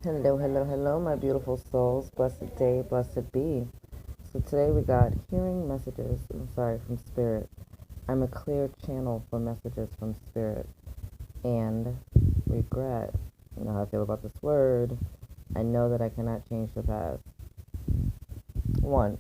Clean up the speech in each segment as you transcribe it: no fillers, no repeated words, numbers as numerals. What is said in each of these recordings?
Hello, hello, hello, my beautiful souls. Blessed day, blessed be. So today we got hearing messages, from spirit. I'm a clear channel for messages from spirit. And regret. You know how I feel about this word. I know that I cannot change the past. One,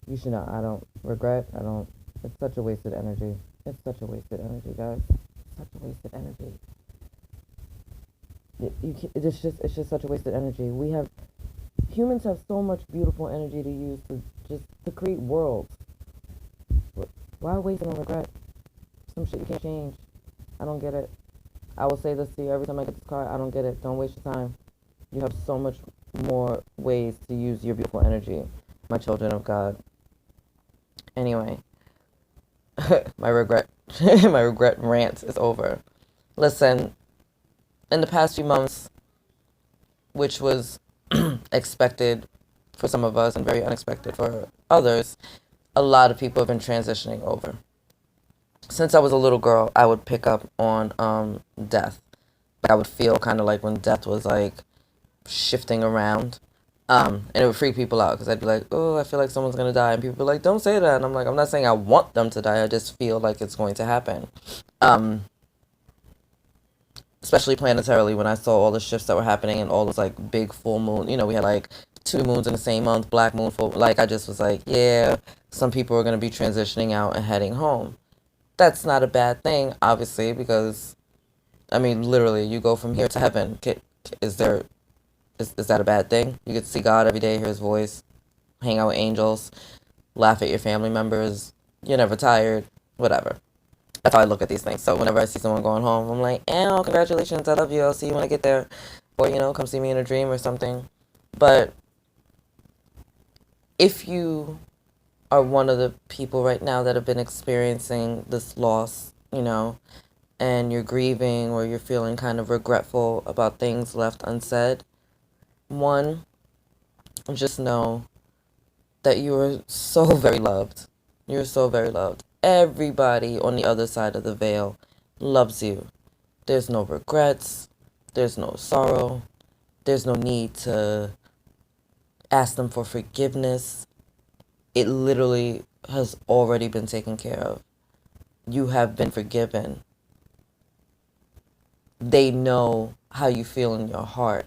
you should know, I don't regret. It's such a wasted energy. It's such a wasted energy, guys. Such a wasted energy. It's just such a wasted energy. Humans have so much beautiful energy to use to create worlds. Why waste it on regret? Some shit you can't change. I don't get it. I will say this to you every time I get this car. I don't get it. Don't waste your time. You have so much more ways to use your beautiful energy, my children of God. Anyway, my regret, my regret rant is over. Listen, in the past few months, which was expected for some of us and very unexpected for others, a lot of people have been transitioning over. Since I was a little girl, I would pick up on death. I would feel kind of like when death was like shifting around. And it would freak people out because I'd be like, oh, I feel like someone's going to die. And people would be like, don't say that. And I'm like, I'm not saying I want them to die. I just feel like it's going to happen. Especially planetarily when I saw all the shifts that were happening and all those like big full moon. You know, we had like 2 moons in the same month, black moon, full. Like I just was like, yeah, some people are going to be transitioning out and heading home. That's not a bad thing, obviously, because I mean, literally, you go from here to heaven. Is there is that a bad thing? You get to see God every day, hear His voice, hang out with angels, laugh at your family members. You're never tired. Whatever. That's how I look at these things. So whenever I see someone going home, I'm like, "Oh, congratulations! I love you. I'll see you when I get there," or come see me in a dream or something. But if you are one of the people right now that have been experiencing this loss, and you're grieving or you're feeling kind of regretful about things left unsaid, one, just know that you are so very loved. You're so very loved. Everybody on the other side of the veil loves you. There's no regrets. There's no sorrow. There's no need to ask them for forgiveness. It literally has already been taken care of. You have been forgiven. They know how you feel in your heart.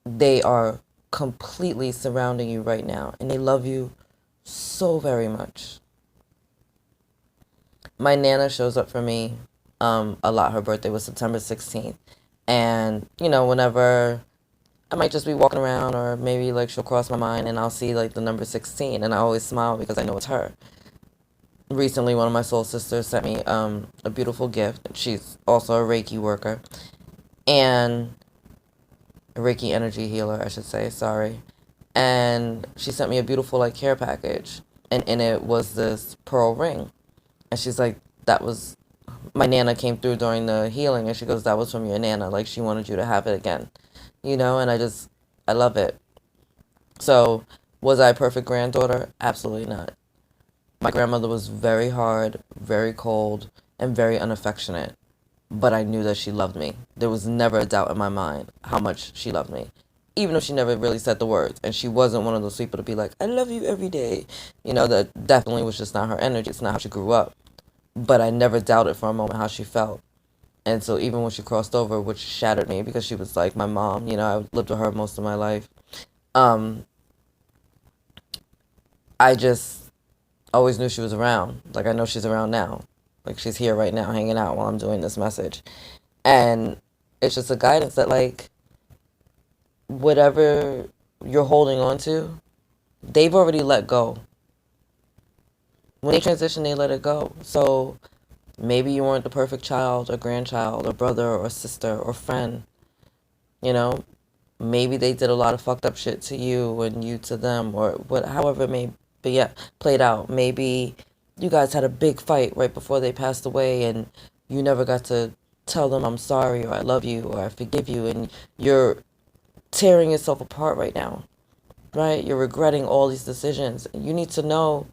They are completely surrounding you right now, and they love you so very much. My Nana shows up for me a lot. Her birthday was September 16th. And, whenever I might just be walking around or maybe like she'll cross my mind and I'll see like the number 16 and I always smile because I know it's her. Recently, one of my soul sisters sent me a beautiful gift. She's also a Reiki worker and a Reiki energy healer, I should say, sorry. And she sent me a beautiful like care package, and in it was this pearl ring. And she's like, that was, my Nana came through during the healing, and she goes, that was from your Nana. Like, she wanted you to have it again, and I love it. So, was I a perfect granddaughter? Absolutely not. My grandmother was very hard, very cold, and very unaffectionate. But I knew that she loved me. There was never a doubt in my mind how much she loved me. Even if she never really said the words. And she wasn't one of those people to be like, I love you every day. That definitely was just not her energy. It's not how she grew up. But I never doubted for a moment how she felt. And so even when she crossed over, which shattered me because she was like my mom, I lived with her most of my life. I just always knew she was around. Like I know she's around now. Like she's here right now hanging out while I'm doing this message. And it's just a guidance that like whatever you're holding on to, they've already let go. When they transition, they let it go. So maybe you weren't the perfect child or grandchild or brother or sister or friend. Maybe they did a lot of fucked up shit to you and you to them or however it may be played out. Maybe you guys had a big fight right before they passed away and you never got to tell them I'm sorry or I love you or I forgive you, and you're tearing yourself apart right now, right? You're regretting all these decisions. You need to know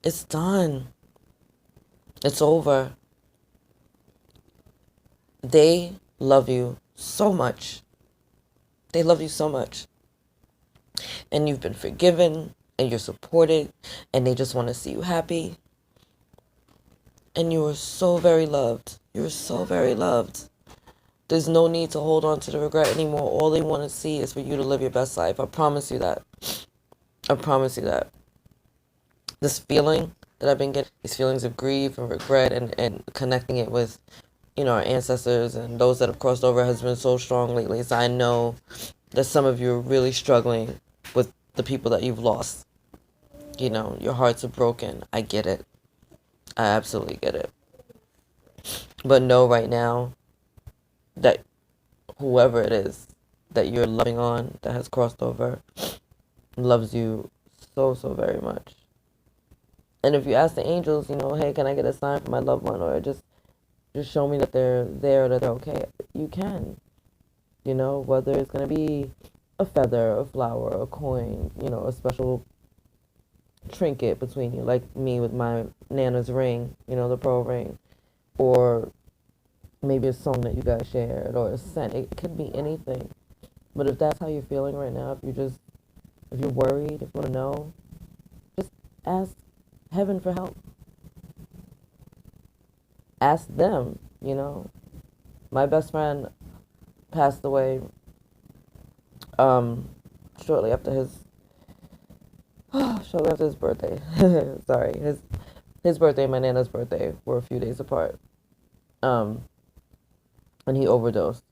it's done. It's over. They love you so much. They love you so much. And you've been forgiven and you're supported and they just want to see you happy. And you are so very loved. You're so very loved. There's no need to hold on to the regret anymore. All they want to see is for you to live your best life. I promise you that. I promise you that. This feeling that I've been getting, these feelings of grief and regret and connecting it with, our ancestors and those that have crossed over has been so strong lately. So I know that some of you are really struggling with the people that you've lost. Your hearts are broken. I get it. I absolutely get it. But know right now that whoever it is that you're loving on that has crossed over loves you so, so very much. And if you ask the angels, hey, can I get a sign for my loved one, or just show me that they're there, that they're okay, you can. Whether it's going to be a feather, a flower, a coin, a special trinket between you, like me with my Nana's ring, the pearl ring, or maybe a song that you guys shared, or a scent. It could be anything. But if that's how you're feeling right now, if you're worried, if you want to know, just ask heaven for help. Ask them, My best friend passed away shortly after his birthday. Sorry, his birthday and my Nana's birthday were a few days apart. And he overdosed.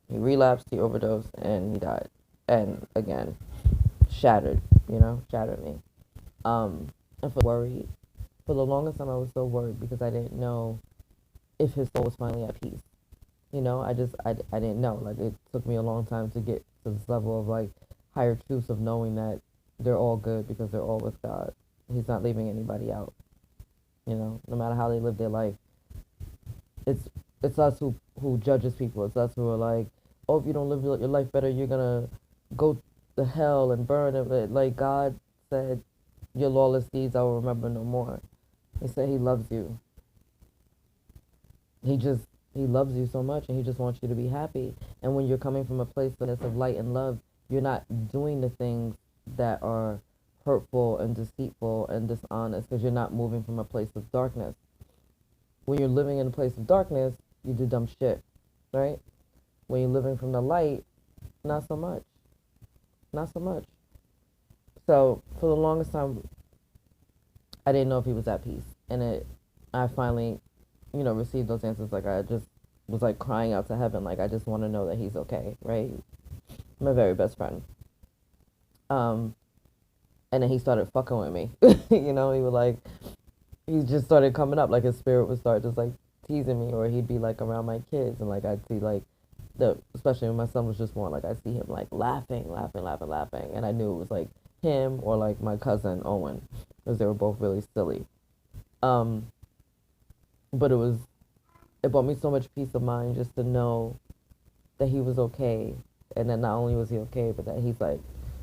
He relapsed, he overdosed, and he died. And again, shattered me. And worried. For the longest time, I was so worried because I didn't know if his soul was finally at peace. I didn't know. Like, it took me a long time to get to this level of, like, higher truths of knowing that they're all good because they're all with God. He's not leaving anybody out. No matter how they live their life. It's us who judges people. It's us who are like, oh, if you don't live your life better, you're gonna go to hell and burn it. Like, God said, your lawless deeds I will remember no more. He said he loves you. He loves you so much, and he just wants you to be happy. And when you're coming from a place of light and love, you're not doing the things that are hurtful and deceitful and dishonest, because you're not moving from a place of darkness. When you're living in a place of darkness, you do dumb shit, right? When you're living from the light, not so much. Not so much. So for the longest time, I didn't know if he was at peace. And I finally, received those answers. Like, I just was like crying out to heaven. Like, I just want to know that he's okay, right? My very best friend. And then he started fucking with me. He was like, he just started coming up. Like, his spirit would start just like teasing me, or he'd be like around my kids, and like I'd see like especially when my son was just born, like I'd see him like laughing, and I knew it was like him or like my cousin Owen, because they were both really silly. But it brought me so much peace of mind just to know that he was okay, and that not only was he okay, but that he's like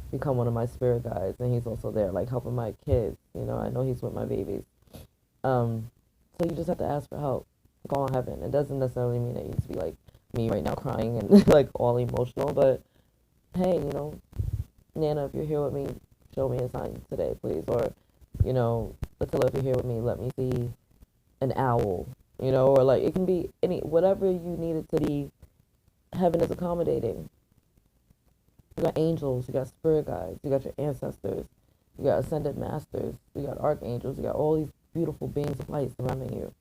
become one of my spirit guides, and he's also there like helping my kids. I know he's with my babies. So you just have to ask for help. Call on heaven. It doesn't necessarily mean that you need to be like me right now, crying and like all emotional, but hey, Nana, if you're here with me, show me a sign today, please. Or, Attila, if you're here with me, let me see an owl, or like it can be whatever you need it to be. Heaven is accommodating. You got angels, you got spirit guides, you got your ancestors, you got ascended masters, you got archangels, you got all these beautiful beings of light surrounding you.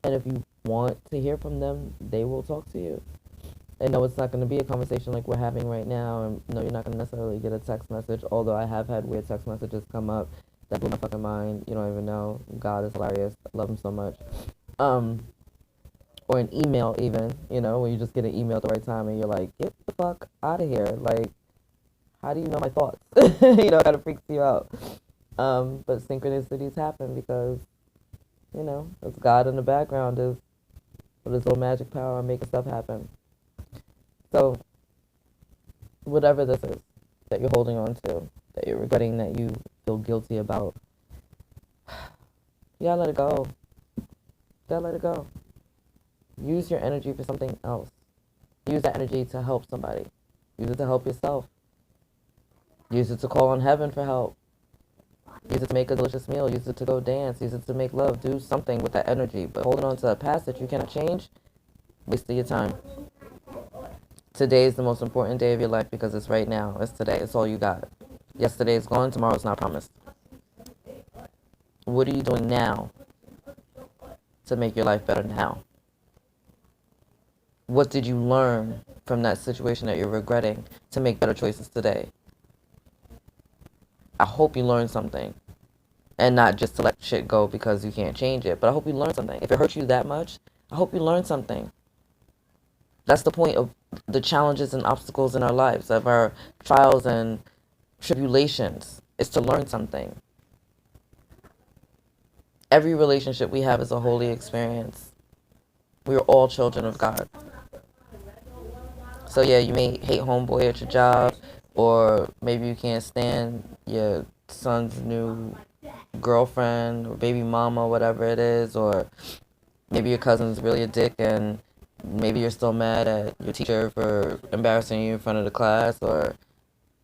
And if you want to hear from them, they will talk to you. And no, it's not going to be a conversation like we're having right now. And no, you're not going to necessarily get a text message, although I have had weird text messages come up that blew my fucking mind. You don't even know. God is hilarious. I love him so much. Or an email even, when you just get an email at the right time and you're like, get the fuck out of here. Like, how do you know my thoughts? It kind of freaks you out. But synchronicities happen because, it's God in the background is with his little magic power making stuff happen. So, whatever this is that you're holding on to, that you're regretting, that you feel guilty about, you gotta let it go. You gotta let it go. Use your energy for something else. Use that energy to help somebody. Use it to help yourself. Use it to call on heaven for help. Use it to make a delicious meal. Use it to go dance. Use it to make love. Do something with that energy. But holding on to a past that you cannot change, wasting your time. Today is the most important day of your life because it's right now. It's today. It's all you got. Yesterday is gone. Tomorrow's not promised. What are you doing now to make your life better now? What did you learn from that situation that you're regretting to make better choices today? I hope you learned something. And not just to let shit go because you can't change it. But I hope you learned something. If it hurts you that much, I hope you learned something. That's the point of the challenges and obstacles in our lives, of our trials and tribulations, is to learn something. Every relationship we have is a holy experience. We are all children of God. So yeah, you may hate homeboy at your job, or maybe you can't stand your son's new girlfriend or baby mama, whatever it is, or maybe your cousin's really a dick and maybe you're still mad at your teacher for embarrassing you in front of the class, or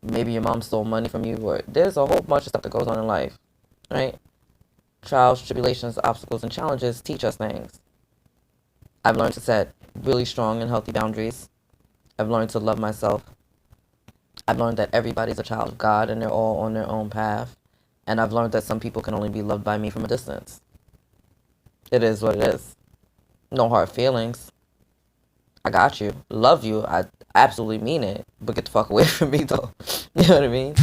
maybe your mom stole money from you, or there's a whole bunch of stuff that goes on in life, right? Trials, tribulations, obstacles, and challenges teach us things. I've learned to set really strong and healthy boundaries. I've learned to love myself. I've learned that everybody's a child of God and they're all on their own path. And I've learned that some people can only be loved by me from a distance. It is what it is. No hard feelings. I got you. Love you. I absolutely mean it. But get the fuck away from me, though. You know what I mean?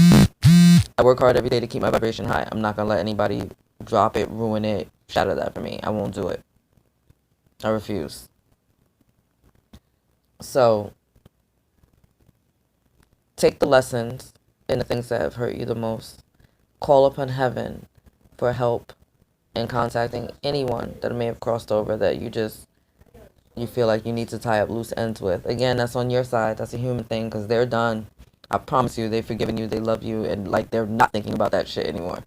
I work hard every day to keep my vibration high. I'm not going to let anybody drop it, ruin it, shatter that for me. I won't do it. I refuse. So, take the lessons in the things that have hurt you the most. Call upon heaven for help in contacting anyone that may have crossed over that you feel like you need to tie up loose ends with. Again, that's on your side. That's a human thing because they're done. I promise you, they've forgiven you. They love you. And like they're not thinking about that shit anymore.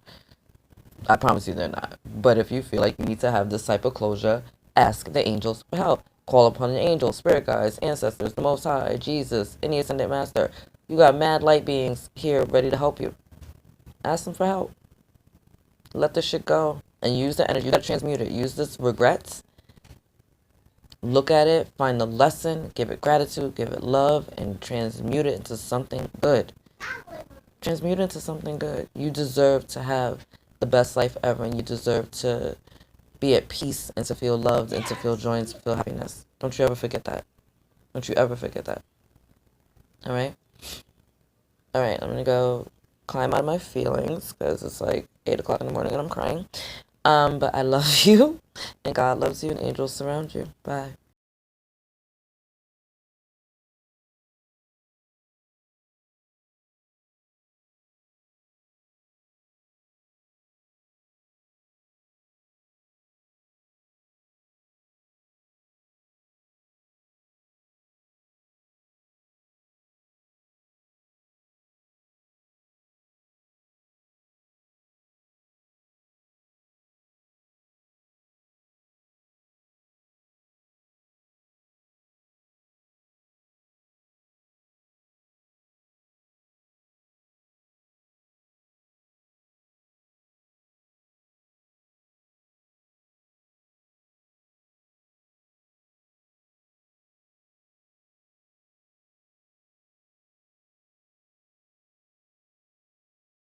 I promise you they're not. But if you feel like you need to have this type of closure, ask the angels for help. Call upon an angel, spirit guides, ancestors, the Most High, Jesus, any ascended master. You got mad light beings here ready to help you. Ask them for help. Let this shit go. And use the energy. You got to transmute it. Use this regrets. Look at it. Find the lesson. Give it gratitude. Give it love. And transmute it into something good. Transmute it into something good. You deserve to have the best life ever. And you deserve to be at peace and to feel loved and to feel joy and to feel happiness. Don't you ever forget that. Don't you ever forget that. All right? All right. I'm going to go climb out of my feelings because it's like 8 o'clock in the morning and I'm crying. But I love you and God loves you and angels surround you. Bye.